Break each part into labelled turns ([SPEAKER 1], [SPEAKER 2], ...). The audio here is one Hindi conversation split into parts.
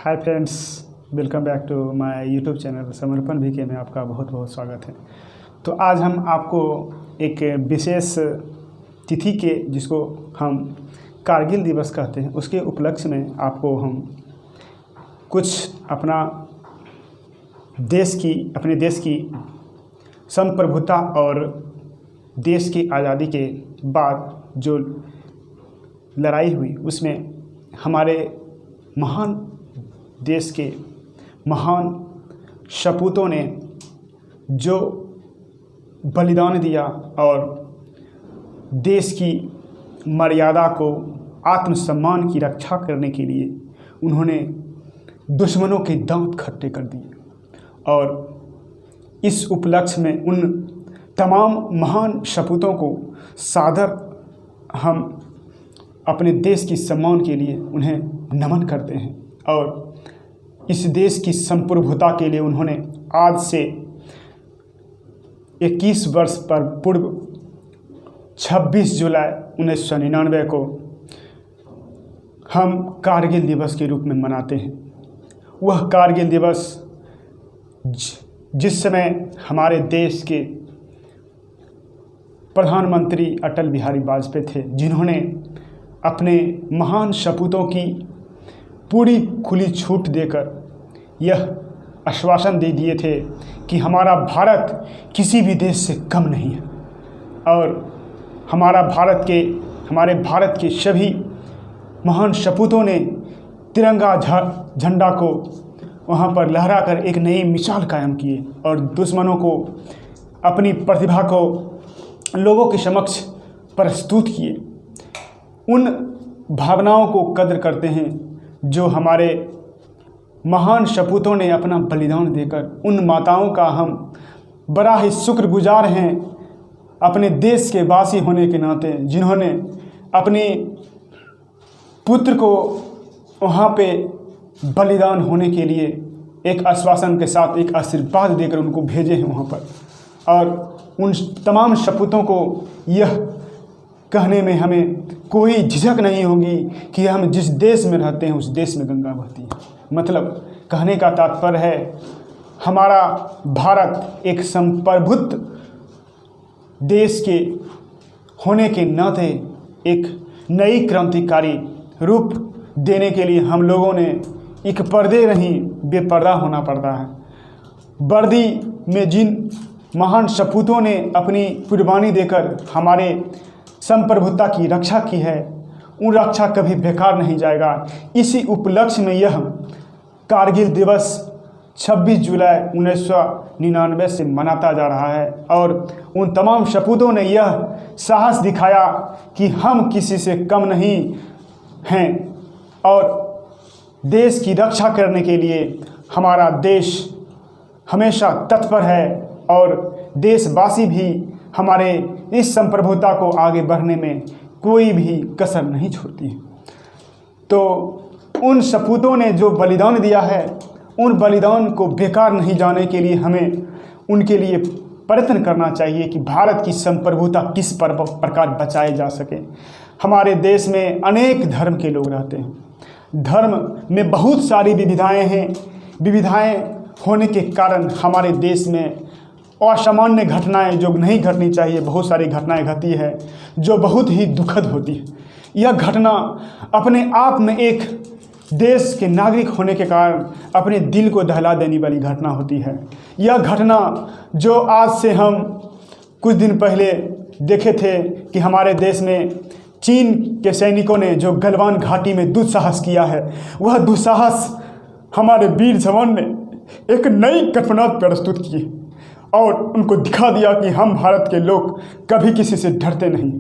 [SPEAKER 1] Hi friends, welcome back to my YouTube channel Samarpan VK में आपका बहुत बहुत स्वागत है। तो आज हम आपको एक विशेष तिथि के जिसको हम कारगिल दिवस कहते हैं उसके उपलक्ष्य में आपको हम कुछ अपने देश की संप्रभुता और देश की आज़ादी के बाद जो लड़ाई हुई उसमें हमारे महान देश के महान सपूतों ने जो बलिदान दिया और देश की मर्यादा को आत्मसम्मान की रक्षा करने के लिए उन्होंने दुश्मनों के दांत खट्टे कर दिए। और इस उपलक्ष्य में उन तमाम महान सपूतों को सादर हम अपने देश की सम्मान के लिए उन्हें नमन करते हैं। और इस देश की संप्रभुता के लिए उन्होंने आज से 21 वर्ष पर पूर्व 26 जुलाई 1999 को हम कारगिल दिवस के रूप में मनाते हैं। वह कारगिल दिवस जिस समय हमारे देश के प्रधानमंत्री अटल बिहारी वाजपेयी थे, जिन्होंने अपने महान सपूतों की पूरी खुली छूट देकर यह आश्वासन दे दिए थे कि हमारा भारत किसी भी देश से कम नहीं है और हमारे भारत के सभी महान सपूतों ने तिरंगा झंडा को वहाँ पर लहराकर एक नई मिसाल कायम किए और दुश्मनों को अपनी प्रतिभा को लोगों के समक्ष प्रस्तुत किए। उन भावनाओं को कद्र करते हैं जो हमारे महान सपूतों ने अपना बलिदान देकर, उन माताओं का हम बड़ा ही शुक्रगुजार हैं अपने देश के वासी होने के नाते, जिन्होंने अपने पुत्र को वहाँ पे बलिदान होने के लिए एक आश्वासन के साथ एक आशीर्वाद देकर उनको भेजे हैं वहाँ पर। और उन तमाम सपूतों को यह कहने में हमें कोई झिझक नहीं होगी कि हम जिस देश में रहते हैं उस देश में गंगा बहती है। मतलब कहने का तात्पर्य है हमारा भारत एक संप्रभुत्व देश के होने के नाते एक नई क्रांतिकारी रूप देने के लिए हम लोगों ने एक पर्दे नहीं बेपर्दा होना पड़ता है। वर्दी में जिन महान सपूतों ने अपनी कुर्बानी देकर हमारे संप्रभुता की रक्षा की है, उन रक्षा कभी बेकार नहीं जाएगा। इसी उपलक्ष्य में यह कारगिल दिवस 26 जुलाई 1999 से मनाता जा रहा है। और उन तमाम सपूतों ने यह साहस दिखाया कि हम किसी से कम नहीं हैं और देश की रक्षा करने के लिए हमारा देश हमेशा तत्पर है और देशवासी भी हमारे इस संप्रभुता को आगे बढ़ने में कोई भी कसर नहीं छोड़ती है। तो उन सपूतों ने जो बलिदान दिया है, उन बलिदान को बेकार नहीं जाने के लिए हमें उनके लिए प्रयत्न करना चाहिए कि भारत की संप्रभुता किस प्रकार बचाए जा सके। हमारे देश में अनेक धर्म के लोग रहते हैं। धर्म में बहुत सारी विविधताएं हैं। विविधताएं होने के कारण हमारे देश में असामान्य घटनाएं जो नहीं घटनी चाहिए, बहुत सारी घटनाएं घटी है जो बहुत ही दुखद होती है। यह घटना अपने आप में एक देश के नागरिक होने के कारण अपने दिल को दहला देने वाली घटना होती है। यह घटना जो आज से हम कुछ दिन पहले देखे थे कि हमारे देश में चीन के सैनिकों ने जो गलवान घाटी में दुस्साहस किया है, वह दुस्साहस हमारे वीर जवान ने एक नई कल्पना प्रस्तुत की और उनको दिखा दिया कि हम भारत के लोग कभी किसी से डरते नहीं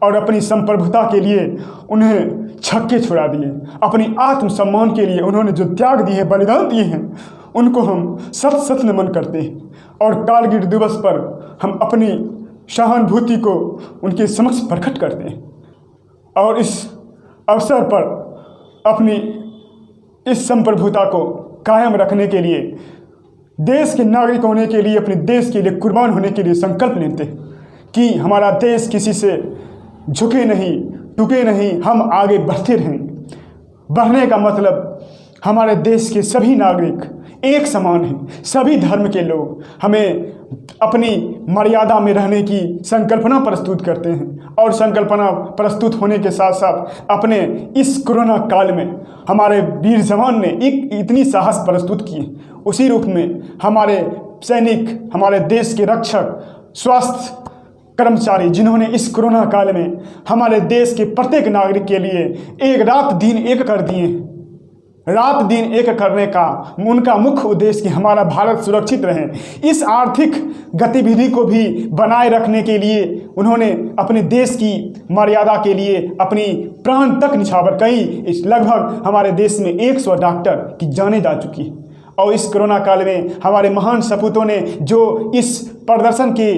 [SPEAKER 1] और अपनी संप्रभुता के लिए उन्हें छक्के छुड़ा दिए। अपनी आत्मसम्मान के लिए उन्होंने जो त्याग दिए, बलिदान दिए हैं, उनको हम सत नमन करते हैं। और कारगिल दिवस पर हम अपनी सहानुभूति को उनके समक्ष प्रकट करते हैं और इस अवसर पर अपनी इस संप्रभुता को कायम रखने के लिए, देश के नागरिक होने के लिए, अपने देश के लिए कुर्बान होने के लिए संकल्प लेते हैं कि हमारा देश किसी से झुके नहीं, टूटे नहीं, हम आगे बढ़ते रहें। बढ़ने का मतलब हमारे देश के सभी नागरिक एक समान हैं। सभी धर्म के लोग हमें अपनी मर्यादा में रहने की संकल्पना प्रस्तुत करते हैं और संकल्पना प्रस्तुत होने के साथ साथ अपने इस कोरोना काल में हमारे वीर जवान ने एक इतनी साहस प्रस्तुत की। उसी रूप में हमारे सैनिक, हमारे देश के रक्षक, स्वास्थ्य कर्मचारी, जिन्होंने इस कोरोना काल में हमारे देश के प्रत्येक नागरिक के लिए एक रात दिन एक कर दिए हैं। रात दिन एक करने का उनका मुख्य उद्देश्य कि हमारा भारत सुरक्षित रहे। इस आर्थिक गतिविधि को भी बनाए रखने के लिए उन्होंने अपने देश की मर्यादा के लिए अपनी प्राण तक निछावर कई लगभग हमारे देश में 100 डॉक्टर की जानें जा चुकी है। और इस कोरोना काल में हमारे महान सपूतों ने जो इस प्रदर्शन के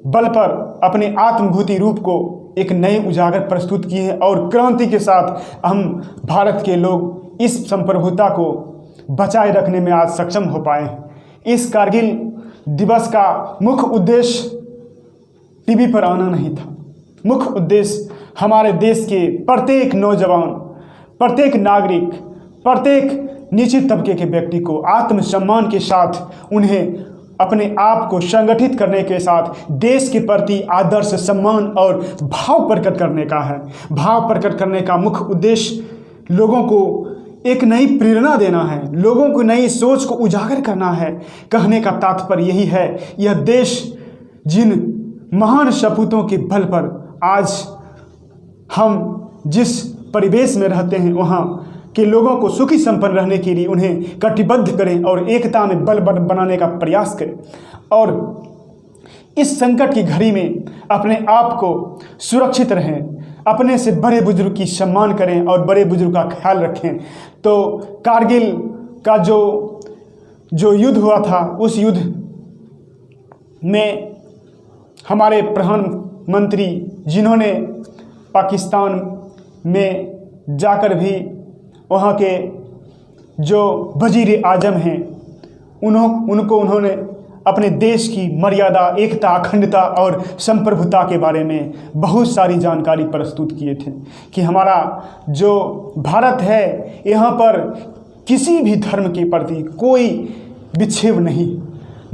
[SPEAKER 1] बल पर अपने आत्मभूति रूप को एक नए उजागर प्रस्तुत किए हैं और क्रांति के साथ हम भारत के लोग इस संप्रभुता को बचाए रखने में आज सक्षम हो पाए। इस कारगिल दिवस का मुख्य उद्देश्य टीवी पर आना नहीं था। मुख्य उद्देश्य हमारे देश के प्रत्येक नौजवान, प्रत्येक नागरिक, प्रत्येक निश्चित तबके के व्यक्ति को आत्मसम्मान के साथ उन्हें अपने आप को संगठित करने के साथ देश के प्रति आदर्श, सम्मान और भाव प्रकट करने का है। भाव प्रकट करने का मुख्य उद्देश्य लोगों को एक नई प्रेरणा देना है, लोगों को नई सोच को उजागर करना है। कहने का तात्पर्य यही है, यह देश जिन महान सपूतों के बल पर आज हम जिस परिवेश में रहते हैं वहाँ के लोगों को सुखी संपन्न रहने के लिए उन्हें कटिबद्ध करें और एकता में बल बनाने का प्रयास करें और इस संकट की घड़ी में अपने आप को सुरक्षित रहें, अपने से बड़े बुजुर्ग की सम्मान करें और बड़े बुजुर्ग का ख्याल रखें। तो कारगिल का जो युद्ध हुआ था, उस युद्ध में हमारे प्रधानमंत्री, जिन्होंने पाकिस्तान में जाकर भी वहाँ के जो वजीर आजम हैं उन्होंने अपने देश की मर्यादा, एकता, अखंडता और संप्रभुता के बारे में बहुत सारी जानकारी प्रस्तुत किए थे कि हमारा जो भारत है यहाँ पर किसी भी धर्म के प्रति कोई विक्षेप नहीं।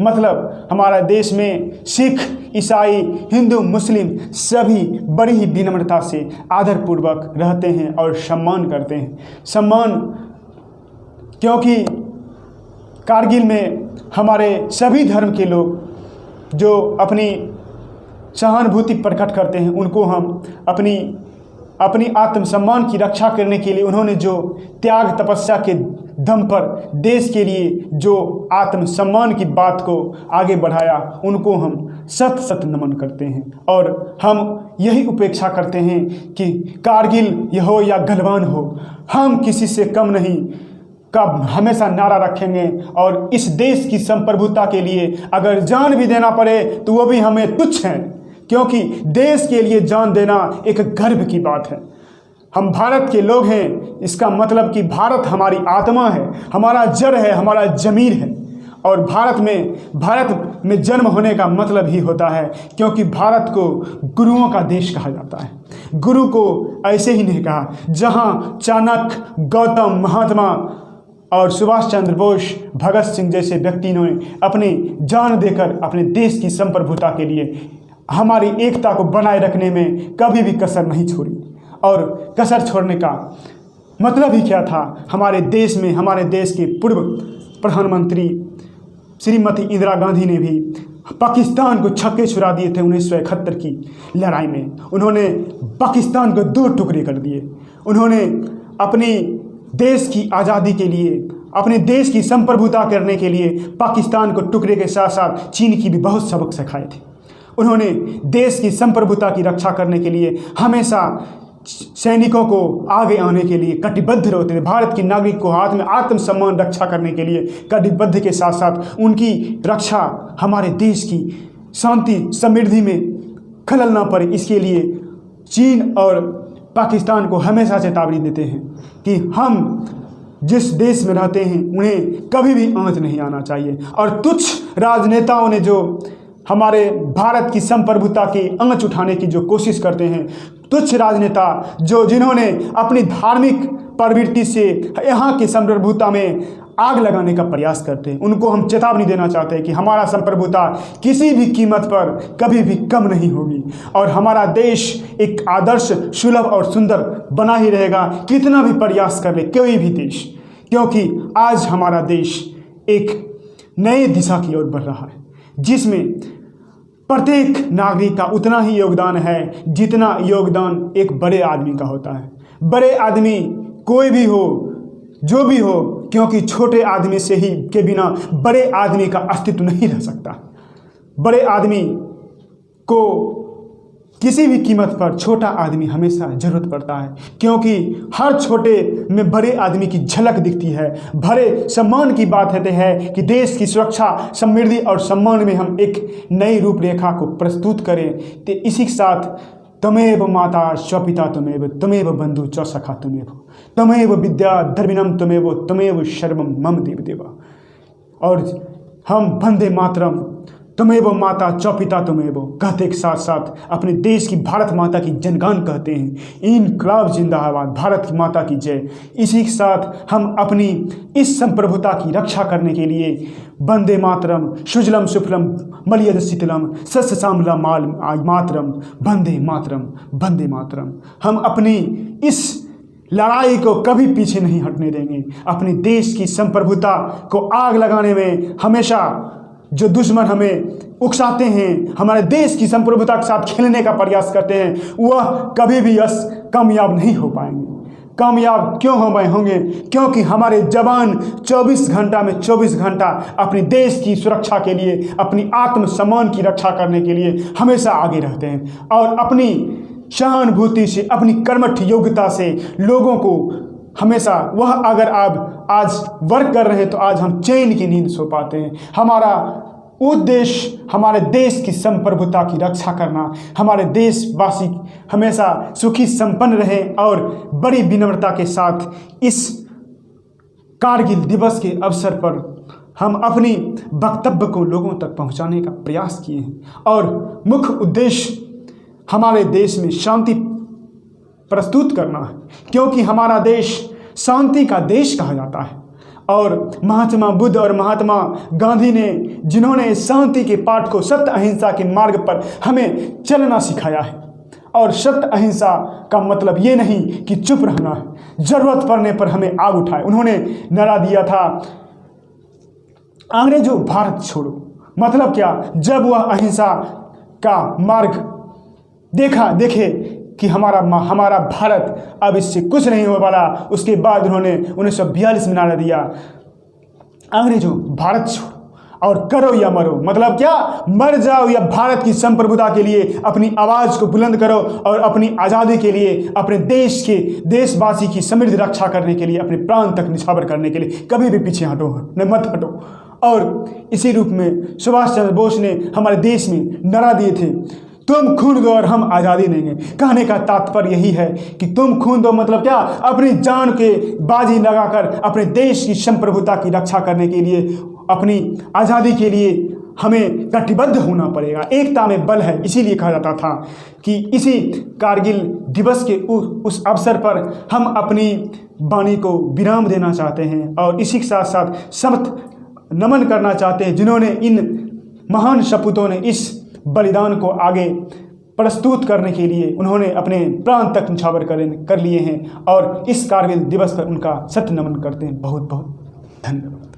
[SPEAKER 1] मतलब हमारा देश में सिख, ईसाई, हिंदू, मुस्लिम सभी बड़ी ही विनम्रता से आदरपूर्वक रहते हैं और सम्मान करते हैं। सम्मान क्योंकि कारगिल में हमारे सभी धर्म के लोग जो अपनी सहानुभूति प्रकट करते हैं, उनको हम अपनी आत्मसम्मान की रक्षा करने के लिए उन्होंने जो त्याग तपस्या के दम पर देश के लिए जो आत्मसम्मान की बात को आगे बढ़ाया, उनको हम सत सत नमन करते हैं। और हम यही उपेक्षा करते हैं कि कारगिल यह हो या गलवान हो, हम किसी से कम नहीं का हमेशा नारा रखेंगे और इस देश की संप्रभुता के लिए अगर जान भी देना पड़े तो वो भी हमें तुच्छ है, क्योंकि देश के लिए जान देना एक गर्व की बात है। हम भारत के लोग हैं, इसका मतलब कि भारत हमारी आत्मा है, हमारा जड़ है, हमारा ज़मीर है। और भारत में जन्म होने का मतलब ही होता है, क्योंकि भारत को गुरुओं का देश कहा जाता है। गुरु को ऐसे ही नहीं कहा, जहाँ चाणक्य, गौतम, महात्मा और सुभाष चंद्र बोस, भगत सिंह जैसे व्यक्ति ने अपनी जान देकर अपने देश की संप्रभुता के लिए हमारी एकता को बनाए रखने में कभी भी कसर नहीं छोड़ी। और कसर छोड़ने का मतलब ही क्या था? हमारे देश में हमारे देश के पूर्व प्रधानमंत्री श्रीमती इंदिरा गांधी ने भी पाकिस्तान को छक्के छुड़ा दिए थे 1971 की लड़ाई में। उन्होंने पाकिस्तान को 2 टुकड़े कर दिए। उन्होंने अपनी देश की आज़ादी के लिए, अपने देश की संप्रभुता करने के लिए पाकिस्तान को टुकड़े के साथ साथ चीन की भी बहुत सबक सिखाए थे। उन्होंने देश की संप्रभुता की रक्षा करने के लिए हमेशा सैनिकों को आगे आने के लिए कटिबद्ध रहते थे। भारत के नागरिक को आत्मसम्मान रक्षा करने के लिए कटिबद्ध के साथ साथ उनकी रक्षा हमारे देश की शांति समृद्धि में खलल ना पड़े, इसके लिए चीन और पाकिस्तान को हमेशा चेतावनी देते हैं कि हम जिस देश में रहते हैं उन्हें कभी भी आंच नहीं आना चाहिए। और तुच्छ राजनेताओं ने जो हमारे भारत की संप्रभुता के आंच उठाने की जो कोशिश करते हैं, तुच्छ राजनेता जिन्होंने अपनी धार्मिक प्रवृत्ति से यहाँ की संप्रभुता में आग लगाने का प्रयास करते हैं, उनको हम चेतावनी देना चाहते हैं कि हमारा संप्रभुता किसी भी कीमत पर कभी भी कम नहीं होगी और हमारा देश एक आदर्श, सुलभ और सुंदर बना ही रहेगा, कितना भी प्रयास कर ले कोई भी देश, क्योंकि आज हमारा देश एक नए दिशा की ओर बढ़ रहा है, जिसमें प्रत्येक नागरिक का उतना ही योगदान है जितना योगदान एक बड़े आदमी का होता है। बड़े आदमी कोई भी हो, जो भी हो, क्योंकि छोटे आदमी से ही के बिना बड़े आदमी का अस्तित्व नहीं रह सकता। बड़े आदमी को किसी भी कीमत पर छोटा आदमी हमेशा जरूरत पड़ता है, क्योंकि हर छोटे में बड़े आदमी की झलक दिखती है। बड़े सम्मान की बात कहते हैं कि देश की सुरक्षा, समृद्धि और सम्मान में हम एक नई रूपरेखा को प्रस्तुत करें। तो इसी के साथ तमेव माता स्वपिता तमेव, तमेव बंधु च सखा तमेव विद्या धर्मिणम तमेव सर्वम मम देव देवा। और हम वंदे मातरम, तमेव माता चौपिता तमेव कहते के साथ साथ अपने देश की भारत माता की जनगान कहते हैं। इनकलाब जिंदाबाद, भारत की माता की जय। इसी के साथ हम अपनी इस संप्रभुता की रक्षा करने के लिए वंदे मातरम, सुजलम सुफलम मलयज शीतलम सस्य श्यामला माल मातरम, वंदे मातरम, वंदे मातरम। हम अपनी इस लड़ाई को कभी पीछे नहीं हटने देंगे। अपने देश की संप्रभुता को आग लगाने में हमेशा जो दुश्मन हमें उकसाते हैं, हमारे देश की संप्रभुता के साथ खेलने का प्रयास करते हैं, वह कभी भी कामयाब नहीं हो पाएंगे। कामयाब क्यों होंगे? क्योंकि हमारे जवान 24 घंटा में 24 घंटा अपने देश की सुरक्षा के लिए, अपनी आत्मसम्मान की रक्षा करने के लिए हमेशा आगे रहते हैं और अपनी सहानुभूति से, अपनी कर्मठ योग्यता से लोगों को हमेशा वह, अगर आप आज वर्क कर रहे हैं तो आज हम चैन की नींद सो पाते हैं। हमारा उद्देश्य हमारे देश की संप्रभुता की रक्षा करना, हमारे देशवासी हमेशा सुखी संपन्न रहे और बड़ी विनम्रता के साथ इस कारगिल दिवस के अवसर पर हम अपनी वक्तव्य को लोगों तक पहुंचाने का प्रयास किए हैं। और मुख्य उद्देश्य हमारे देश में शांति प्रस्तुत करना है, क्योंकि हमारा देश शांति का देश कहा जाता है। और महात्मा बुद्ध और महात्मा गांधी ने, जिन्होंने शांति के पाठ को, सत्य अहिंसा के मार्ग पर हमें चलना सिखाया है। और सत्य अहिंसा का मतलब ये नहीं कि चुप रहना है, जरूरत पड़ने पर हमें आग उठाए। उन्होंने नारा दिया था, अंग्रेजों भारत छोड़ो। मतलब क्या? जब वह अहिंसा का मार्ग देखे कि हमारा भारत अब इससे कुछ नहीं हो वाला, उसके बाद उन्होंने 1942 में नारा दिया, अंग्रेजों भारत छोड़ो और करो या मरो। मतलब क्या? मर जाओ या भारत की संप्रभुता के लिए अपनी आवाज़ को बुलंद करो और अपनी आज़ादी के लिए, अपने देश के देशवासी की समृद्धि रक्षा करने के लिए, अपने प्राण तक निछावर करने के लिए कभी भी पीछे मत हटो। और इसी रूप में सुभाष चंद्र बोस ने हमारे देश में नारा दिए थे, तुम खून दो और हम आज़ादी देंगे। कहने का तात्पर्य यही है कि तुम खून दो, मतलब क्या? अपनी जान के बाजी लगाकर अपने देश की संप्रभुता की रक्षा करने के लिए, अपनी आज़ादी के लिए हमें कटिबद्ध होना पड़ेगा। एकता में बल है, इसीलिए कहा जाता था कि इसी कारगिल दिवस के उस अवसर पर हम अपनी वाणी को विराम देना चाहते हैं और इसी के साथ साथ समत नमन करना चाहते हैं, जिन्होंने, इन महान सपूतों ने इस बलिदान को आगे प्रस्तुत करने के लिए उन्होंने अपने प्राण तक न्यौछावर कर लिए हैं। और इस कारगिल दिवस पर उनका सत्य नमन करते हैं। बहुत बहुत धन्यवाद।